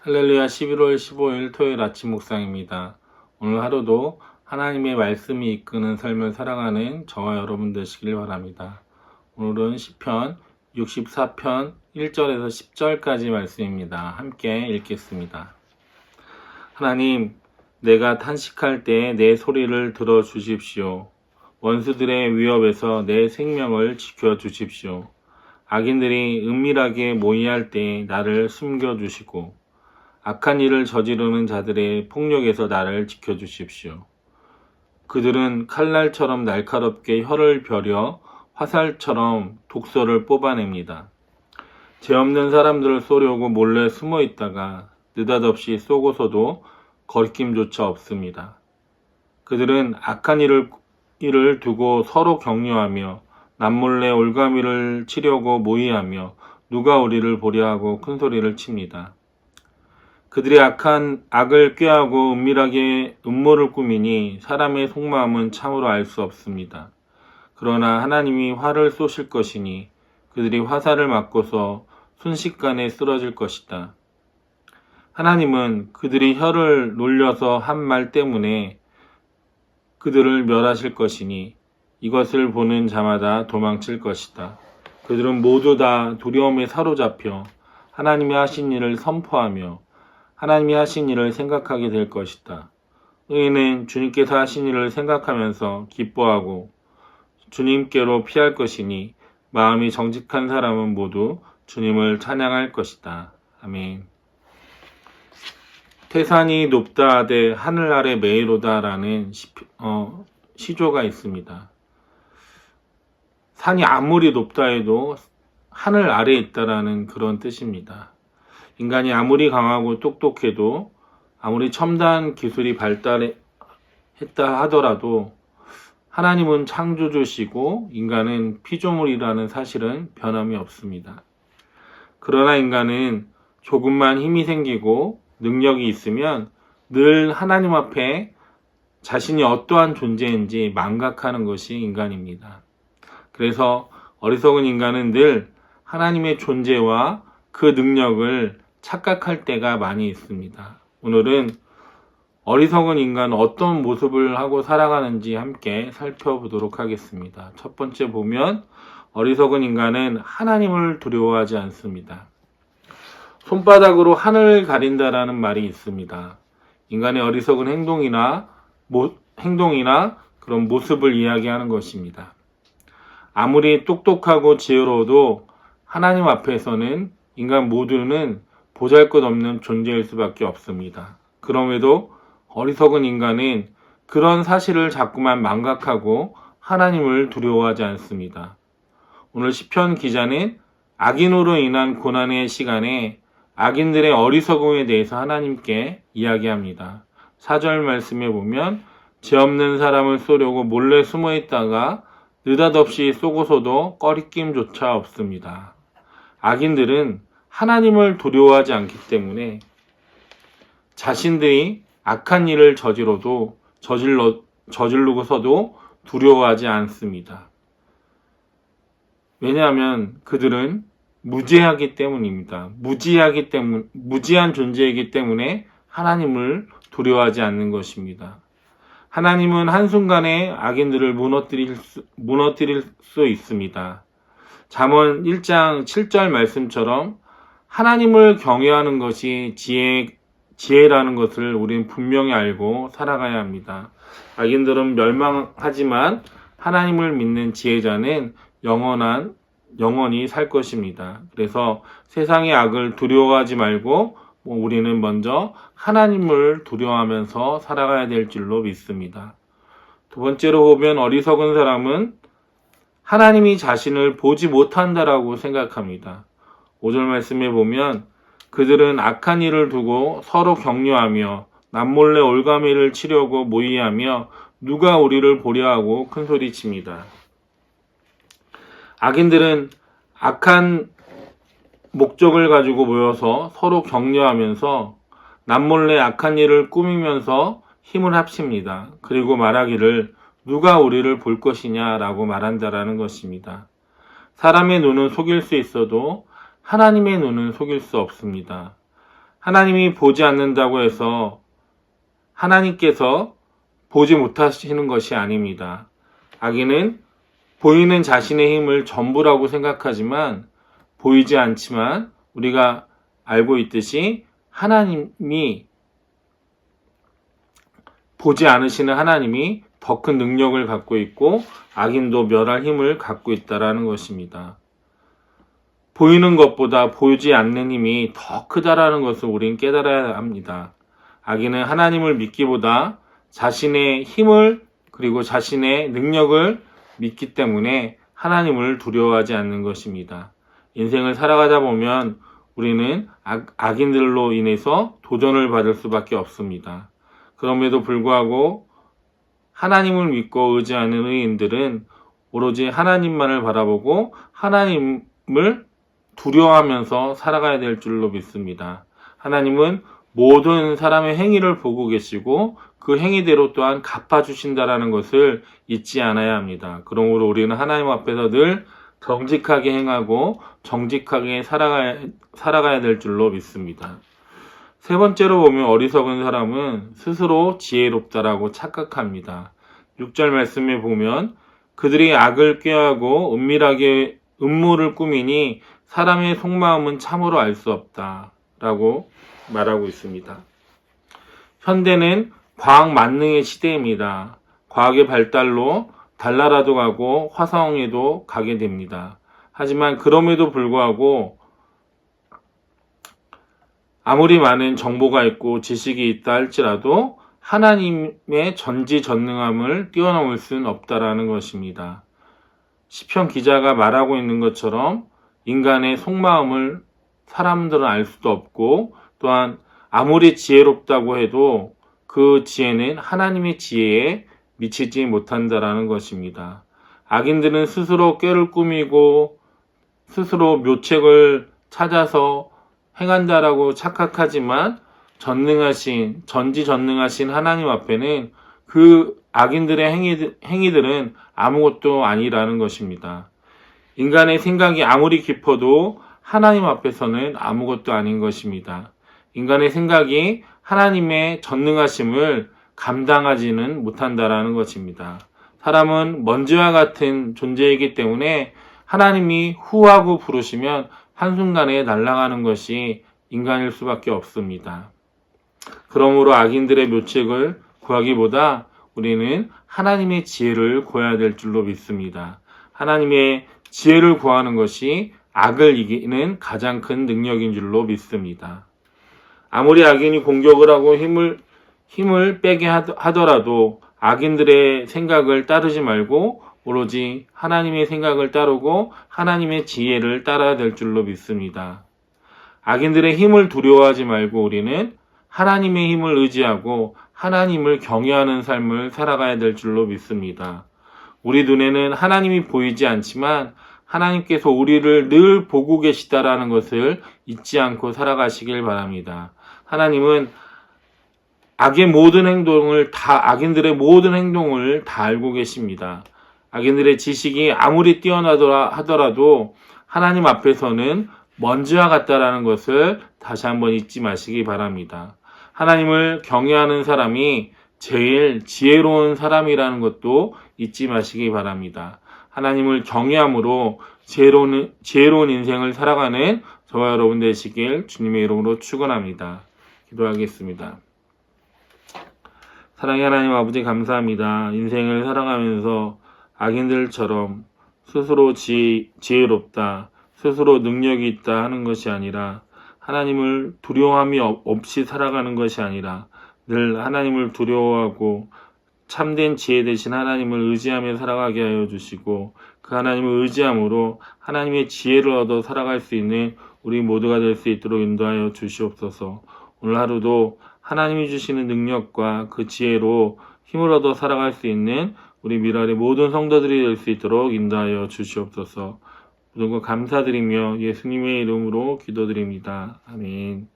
할렐루야. 11월 15일 토요일 아침 묵상입니다. 오늘 하루도 하나님의 말씀이 이끄는 삶을 살아가는 저와 여러분 되시길 바랍니다. 오늘은 시편 64편 1절에서 10절까지 말씀입니다. 함께 읽겠습니다. 하나님, 내가 탄식할 때 내 소리를 들어주십시오. 원수들의 위협에서 내 생명을 지켜주십시오. 악인들이 은밀하게 모의할 때 나를 숨겨주시고 악한 일을 저지르는 자들의 폭력에서 나를 지켜주십시오. 그들은 칼날처럼 날카롭게 혀를 벼려 화살처럼 독소를 뽑아냅니다. 죄 없는 사람들을 쏘려고 몰래 숨어 있다가 느닷없이 쏘고서도 거리낌조차 없습니다. 그들은 악한 일을 두고 서로 격려하며 남몰래 올가미를 치려고 모의하며 누가 우리를 보려 하고 큰 소리를 칩니다. 그들이 악을 꾀하고 은밀하게 음모를 꾸미니 사람의 속마음은 참으로 알 수 없습니다. 그러나 하나님이 화를 쏘실 것이니 그들이 화살을 맞고서 순식간에 쓰러질 것이다. 하나님은 그들이 혀를 놀려서 한 말 때문에 그들을 멸하실 것이니 이것을 보는 자마다 도망칠 것이다. 그들은 모두 다 두려움에 사로잡혀 하나님이 하신 일을 선포하며 하나님이 하신 일을 생각하게 될 것이다. 의인은 주님께서 하신 일을 생각하면서 기뻐하고 주님께로 피할 것이니 마음이 정직한 사람은 모두 주님을 찬양할 것이다. 아멘. 태산이 높다 하되 하늘 아래 메이로다 라는 시조가 있습니다. 산이 아무리 높다 해도 하늘 아래에 있다라는 그런 뜻입니다. 인간이 아무리 강하고 똑똑해도 아무리 첨단 기술이 발달했다 하더라도 하나님은 창조주시고 인간은 피조물이라는 사실은 변함이 없습니다. 그러나 인간은 조금만 힘이 생기고 능력이 있으면 늘 하나님 앞에 자신이 어떠한 존재인지 망각하는 것이 인간입니다. 그래서 어리석은 인간은 늘 하나님의 존재와 그 능력을 착각할 때가 많이 있습니다. 오늘은 어리석은 인간 어떤 모습을 하고 살아가는지 함께 살펴보도록 하겠습니다. 첫 번째 보면 어리석은 인간은 하나님을 두려워하지 않습니다. 손바닥으로 하늘을 가린다라는 말이 있습니다. 인간의 어리석은 행동이나 그런 모습을 이야기하는 것입니다. 아무리 똑똑하고 지혜로워도 하나님 앞에서는 인간 모두는 보잘것없는 존재일 수밖에 없습니다. 그럼에도 어리석은 인간은 그런 사실을 자꾸만 망각하고 하나님을 두려워하지 않습니다. 오늘 시편 기자는 악인으로 인한 고난의 시간에 악인들의 어리석음에 대해서 하나님께 이야기합니다. 4절 말씀에 보면 죄 없는 사람을 쏘려고 몰래 숨어 있다가 느닷없이 쏘고서도 꺼리낌조차 없습니다. 악인들은 하나님을 두려워하지 않기 때문에 자신들이 악한 일을 저지르고서도 두려워하지 않습니다. 왜냐하면 그들은 무지하기 때문입니다. 무지한 존재이기 때문에 하나님을 두려워하지 않는 것입니다. 하나님은 한순간에 악인들을 무너뜨릴 수 있습니다. 잠언 1장 7절 말씀처럼 하나님을 경외하는 것이 지혜라는 것을 우리는 분명히 알고 살아가야 합니다. 악인들은 멸망하지만 하나님을 믿는 지혜자는 영원히 살 것입니다. 그래서 세상의 악을 두려워하지 말고 우리는 먼저 하나님을 두려워하면서 살아가야 될 줄로 믿습니다. 두 번째로 보면 어리석은 사람은 하나님이 자신을 보지 못한다라고 생각합니다. 5절 말씀에 보면 그들은 악한 일을 두고 서로 격려하며 남몰래 올가미를 치려고 모의하며 누가 우리를 보려 하고 큰 소리칩니다. 악인들은 악한 목적을 가지고 모여서 서로 격려하면서 남몰래 악한 일을 꾸미면서 힘을 합칩니다. 그리고 말하기를 누가 우리를 볼 것이냐라고 말한다라는 것입니다. 사람의 눈은 속일 수 있어도 하나님의 눈은 속일 수 없습니다. 하나님이 보지 않는다고 해서 하나님께서 보지 못하시는 것이 아닙니다. 악인은 보이는 자신의 힘을 전부라고 생각하지만 보이지 않지만 우리가 알고 있듯이 하나님이 보지 않으시는 하나님이 더 큰 능력을 갖고 있고 악인도 멸할 힘을 갖고 있다라는 것입니다. 보이는 것보다 보이지 않는 힘이 더 크다라는 것을 우리는 깨달아야 합니다. 악인은 하나님을 믿기보다 자신의 힘을 그리고 자신의 능력을 믿기 때문에 하나님을 두려워하지 않는 것입니다. 인생을 살아가다 보면 우리는 악인들로 인해서 도전을 받을 수밖에 없습니다. 그럼에도 불구하고 하나님을 믿고 의지하는 의인들은 오로지 하나님만을 바라보고 하나님을 두려워하면서 살아가야 될 줄로 믿습니다. 하나님은 모든 사람의 행위를 보고 계시고 그 행위대로 또한 갚아주신다라는 것을 잊지 않아야 합니다. 그러므로 우리는 하나님 앞에서 늘 정직하게 행하고 정직하게 살아가야 될 줄로 믿습니다. 세 번째로 보면 어리석은 사람은 스스로 지혜롭다라고 착각합니다. 6절 말씀에 보면 그들이 악을 꾀하고 은밀하게 음모를 꾸미니 사람의 속마음은 참으로 알 수 없다 라고 말하고 있습니다. 현대는 과학 만능의 시대입니다. 과학의 발달로 달나라도 가고 화성에도 가게 됩니다. 하지만 그럼에도 불구하고 아무리 많은 정보가 있고 지식이 있다 할지라도 하나님의 전지전능함을 뛰어넘을 수는 없다라는 것입니다. 시편 기자가 말하고 있는 것처럼 인간의 속마음을 사람들은 알 수도 없고 또한 아무리 지혜롭다고 해도 그 지혜는 하나님의 지혜에 미치지 못한다라는 것입니다. 악인들은 스스로 꾀를 꾸미고 스스로 묘책을 찾아서 행한다라고 착각하지만 전지전능하신 하나님 앞에는 그 악인들의 행위들은 아무것도 아니라는 것입니다. 인간의 생각이 아무리 깊어도 하나님 앞에서는 아무것도 아닌 것입니다. 인간의 생각이 하나님의 전능하심을 감당하지는 못한다라는 것입니다. 사람은 먼지와 같은 존재이기 때문에 하나님이 후하고 부르시면 한순간에 날아가는 것이 인간일 수밖에 없습니다. 그러므로 악인들의 묘책을 구하기보다 우리는 하나님의 지혜를 구해야 될 줄로 믿습니다. 하나님의 지혜를 구하는 것이 악을 이기는 가장 큰 능력인 줄로 믿습니다. 아무리 악인이 공격을 하고 힘을 빼게 하더라도 악인들의 생각을 따르지 말고 오로지 하나님의 생각을 따르고 하나님의 지혜를 따라야 될 줄로 믿습니다. 악인들의 힘을 두려워하지 말고 우리는 하나님의 힘을 의지하고 하나님을 경외하는 삶을 살아가야 될 줄로 믿습니다. 우리 눈에는 하나님이 보이지 않지만 하나님께서 우리를 늘 보고 계시다라는 것을 잊지 않고 살아가시길 바랍니다. 하나님은 악인들의 모든 행동을 다 알고 계십니다. 악인들의 지식이 아무리 뛰어나더라 하더라도 하나님 앞에서는 먼지와 같다라는 것을 다시 한번 잊지 마시기 바랍니다. 하나님을 경외하는 사람이 제일 지혜로운 사람이라는 것도 잊지 마시기 바랍니다. 하나님을 경외함으로 지혜로운 인생을 살아가는 저와 여러분 되시길 주님의 이름으로 축원합니다. 기도하겠습니다. 사랑의 하나님 아버지 감사합니다. 인생을 살아가면서 악인들처럼 스스로 지혜롭다, 스스로 능력이 있다 하는 것이 아니라 하나님을 두려움이 없이 살아가는 것이 아니라 늘 하나님을 두려워하고 참된 지혜 되신 하나님을 의지하며 살아가게 하여 주시고 그 하나님을 의지함으로 하나님의 지혜를 얻어 살아갈 수 있는 우리 모두가 될 수 있도록 인도하여 주시옵소서. 오늘 하루도 하나님이 주시는 능력과 그 지혜로 힘을 얻어 살아갈 수 있는 우리 미랄의 모든 성도들이 될 수 있도록 인도하여 주시옵소서. 모든 것 감사드리며 예수님의 이름으로 기도드립니다. 아멘.